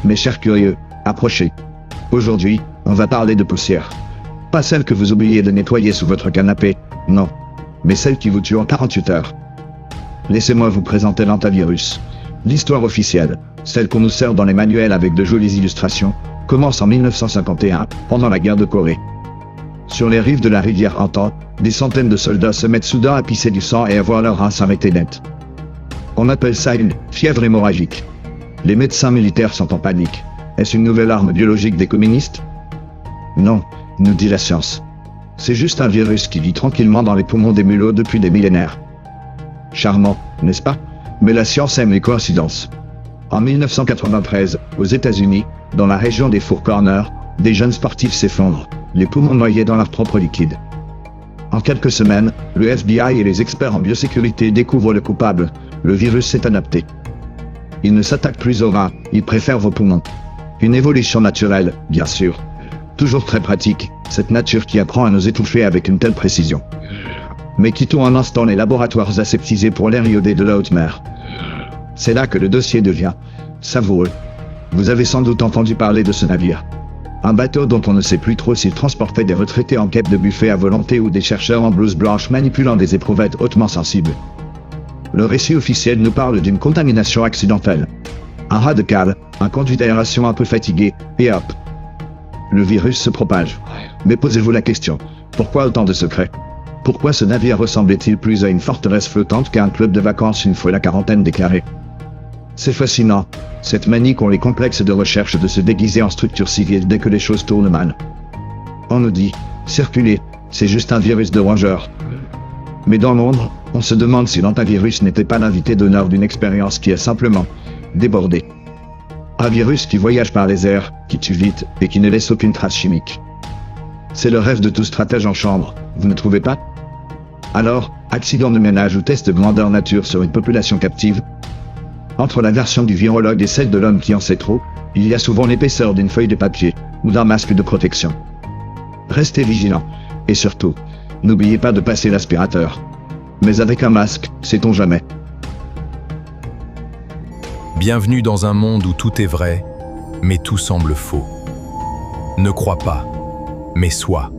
Mes chers curieux, approchez. Aujourd'hui, on va parler de poussière. Pas celle que vous oubliez de nettoyer sous votre canapé, non. Mais celle qui vous tue en 48 heures. Laissez-moi vous présenter l'antivirus. L'histoire officielle, celle qu'on nous sert dans les manuels avec de jolies illustrations, commence en 1951, pendant la guerre de Corée. Sur les rives de la rivière Antan, des centaines de soldats se mettent soudain à pisser du sang et à voir leur rein s'arrêter net. On appelle ça une fièvre hémorragique. Les médecins militaires sont en panique. Est-ce une nouvelle arme biologique des communistes? Non, nous dit la science. C'est juste un virus qui vit tranquillement dans les poumons des mulots depuis des millénaires. Charmant, n'est-ce pas? Mais la science aime les coïncidences. En 1993, aux États-Unis, dans la région des Four Corners, des jeunes sportifs s'effondrent, les poumons noyés dans leur propre liquide. En quelques semaines, le FBI et les experts en biosécurité découvrent le coupable. Le virus s'est adapté. Il ne s'attaque plus aux reins, il préfère vos poumons. Une évolution naturelle, bien sûr. Toujours très pratique, cette nature qui apprend à nous étouffer avec une telle précision. Mais quittons un instant les laboratoires aseptisés pour l'air iodé de la haute mer. C'est là que le dossier devient savoureux. Vous avez sans doute entendu parler de ce navire. Un bateau dont on ne sait plus trop s'il transportait des retraités en quête de buffet à volonté ou des chercheurs en blouse blanche manipulant des éprouvettes hautement sensibles. Le récit officiel nous parle d'une contamination accidentelle. Un ras de cale, un conduit d'aération un peu fatigué, et hop. Le virus se propage. Mais posez-vous la question, pourquoi autant de secrets? Pourquoi ce navire ressemblait-il plus à une forteresse flottante qu'à un club de vacances une fois la quarantaine déclarée? C'est fascinant, cette manie qu'ont les complexes de recherche de se déguiser en structure civile dès que les choses tournent mal. On nous dit, circulez, c'est juste un virus de rongeur. Mais dans l'ombre, on se demande si l'antivirus n'était pas l'invité d'honneur d'une expérience qui a simplement débordé. Un virus qui voyage par les airs, qui tue vite et qui ne laisse aucune trace chimique. C'est le rêve de tout stratège en chambre, vous ne trouvez pas? Alors, accident de ménage ou test de grandeur nature sur une population captive? Entre la version du virologue et celle de l'homme qui en sait trop, il y a souvent l'épaisseur d'une feuille de papier ou d'un masque de protection. Restez vigilants, et surtout, n'oubliez pas de passer l'aspirateur. Mais avec un masque, sait-on jamais. Bienvenue dans un monde où tout est vrai, mais tout semble faux. Ne crois pas, mais sois.